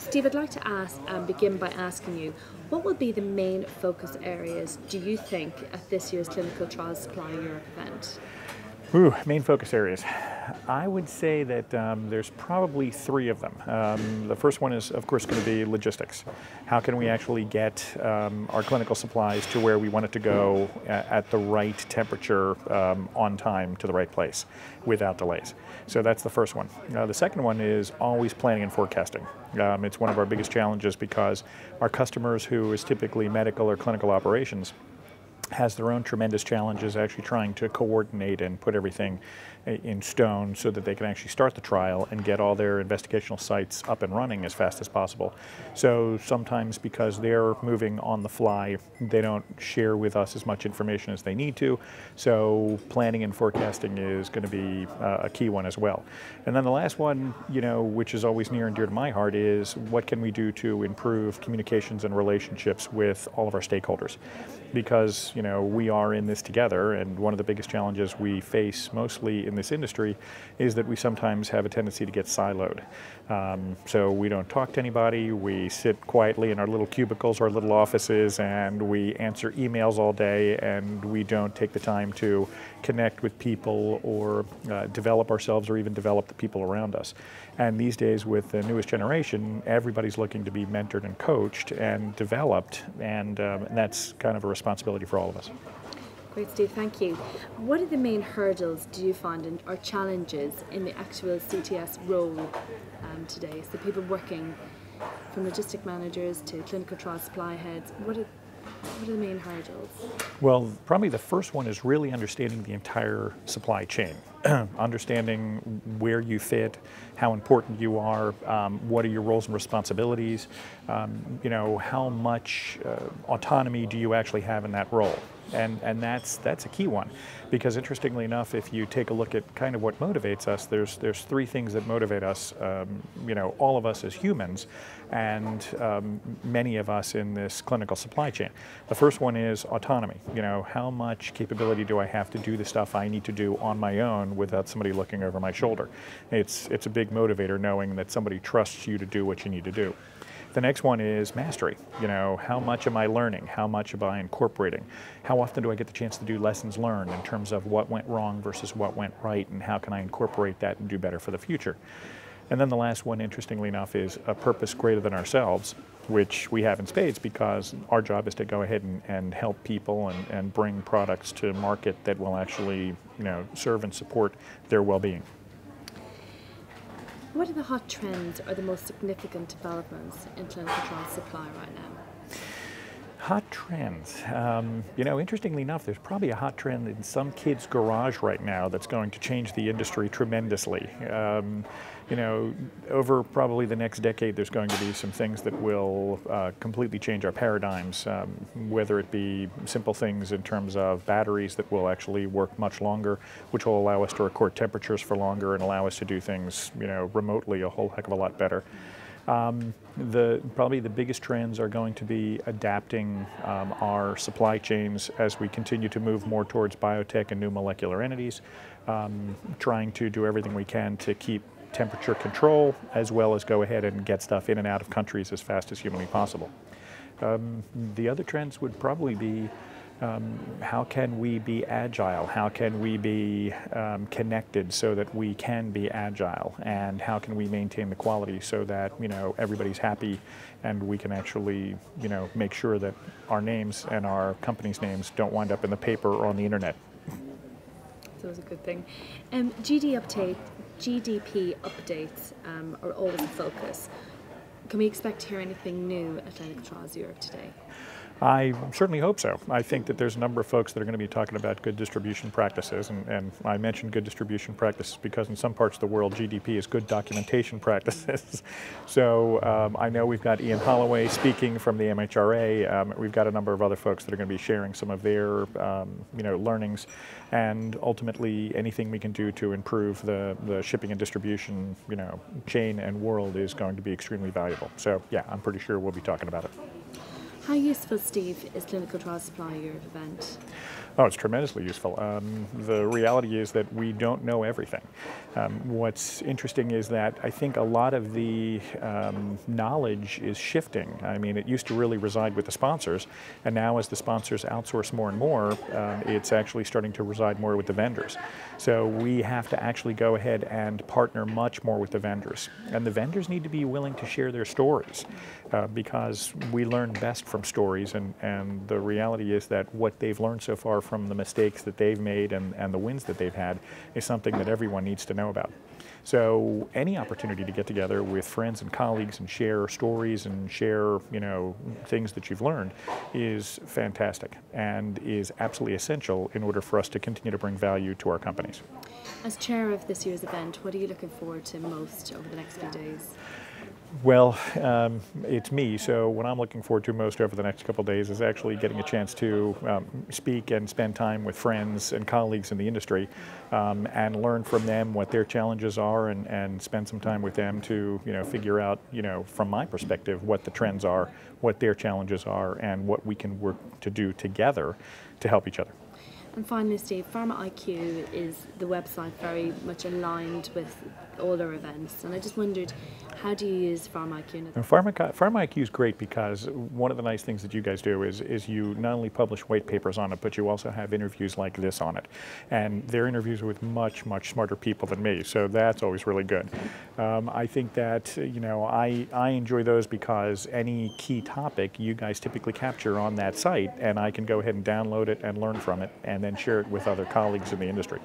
Steve, I'd like to begin by asking you, what will be the main focus areas, do you think, at this year's Clinical Trials Supply Europe event? Main focus areas. I would say that there's probably three of them. The first one is, of course, going to be logistics. How can we actually get our clinical supplies to where we want it to go at the right temperature, on time, to the right place, without delays? So that's the first one. The second one is always planning and forecasting. It's one of our biggest challenges because our customers, who is typically medical or clinical operations, has their own tremendous challenges actually trying to coordinate and put everything in stone so that they can actually start the trial and get all their investigational sites up and running as fast as possible. So sometimes, because they're moving on the fly, they don't share with us as much information as they need to. So planning and forecasting is going to be a key one as well. And then the last one, which is always near and dear to my heart, is what can we do to improve communications and relationships with all of our stakeholders? Because we are in this together, and one of the biggest challenges we face mostly in this industry is that we sometimes have a tendency to get siloed. So we don't talk to anybody, we sit quietly in our little cubicles, our little offices, and we answer emails all day, and we don't take the time to connect with people or develop ourselves or even develop the people around us. And these days, with the newest generation, everybody's looking to be mentored and coached and developed, and that's kind of a responsibility for all of us. Great, Steve, thank you. What are the main hurdles do you find or challenges in the actual CTS role today? So people working from logistic managers to clinical trial supply heads, what are the main hurdles? Well, probably the first one is really understanding the entire supply chain. Understanding where you fit, how important you are, what are your roles and responsibilities, how much autonomy do you actually have in that role? And that's a key one, because interestingly enough, if you take a look at kind of what motivates us, there's three things that motivate us, all of us as humans, and many of us in this clinical supply chain. The first one is autonomy. How much capability do I have to do the stuff I need to do on my own without somebody looking over my shoulder? It's a big motivator, knowing that somebody trusts you to do what you need to do. The next one is mastery. How much am I learning? How much am I incorporating? How often do I get the chance to do lessons learned in terms of what went wrong versus what went right, and how can I incorporate that and do better for the future? And then the last one, interestingly enough, is a purpose greater than ourselves, which we have in spades, because our job is to go ahead and help people and bring products to market that will actually serve and support their well-being. What are the hot trends or the most significant developments in clinical trial supply right now? Hot trends. Interestingly enough, there's probably a hot trend in some kid's garage right now that's going to change the industry tremendously. Over probably the next decade, there's going to be some things that will completely change our paradigms, whether it be simple things in terms of batteries that will actually work much longer, which will allow us to record temperatures for longer and allow us to do things, remotely a whole heck of a lot better. Probably the biggest trends are going to be adapting our supply chains as we continue to move more towards biotech and new molecular entities, trying to do everything we can to keep temperature control, as well as go ahead and get stuff in and out of countries as fast as humanly possible. The other trends would probably be how can we be agile? How can we be connected so that we can be agile? And how can we maintain the quality so that everybody's happy and we can actually make sure that our names and our company's names don't wind up in the paper or on the internet? That's always a good thing. GDP updates are always a focus. Can we expect to hear anything new at Clinical Trials Europe today? I certainly hope so. I think that there's a number of folks that are going to be talking about good distribution practices, and I mentioned good distribution practices because in some parts of the world, GDP is good documentation practices. So I know we've got Ian Holloway speaking from the MHRA. We've got a number of other folks that are going to be sharing some of their learnings, and ultimately anything we can do to improve the shipping and distribution chain and world is going to be extremely valuable. So yeah, I'm pretty sure we'll be talking about it. How useful, Steve, is Clinical Trial Supply Europe event? Oh, it's tremendously useful. The reality is that we don't know everything. What's interesting is that I think a lot of the knowledge is shifting. I mean, it used to really reside with the sponsors, and now as the sponsors outsource more and more, it's actually starting to reside more with the vendors. So we have to actually go ahead and partner much more with the vendors. And the vendors need to be willing to share their stories because we learn best from stories, and the reality is that what they've learned so far from the mistakes that they've made and the wins that they've had is something that everyone needs to know about. So any opportunity to get together with friends and colleagues and share stories and share, things that you've learned is fantastic and is absolutely essential in order for us to continue to bring value to our companies. As chair of this year's event, what are you looking forward to most over the next few days? Well, it's me, so what I'm looking forward to most over the next couple of days is actually getting a chance to speak and spend time with friends and colleagues in the industry and learn from them what their challenges are and spend some time with them to figure out, from my perspective, what the trends are, what their challenges are, and what we can work to do together to help each other. And finally, Steve, Pharma IQ is the website very much aligned with all our events, and I just wondered, how do you use Pharma IQ? Pharma IQ is great because one of the nice things that you guys do is you not only publish white papers on it, but you also have interviews like this on it. And they're interviews with much, much smarter people than me, so that's always really good. I think that, I enjoy those because any key topic you guys typically capture on that site, and I can go ahead and download it and learn from it, and then share it with other colleagues in the industry.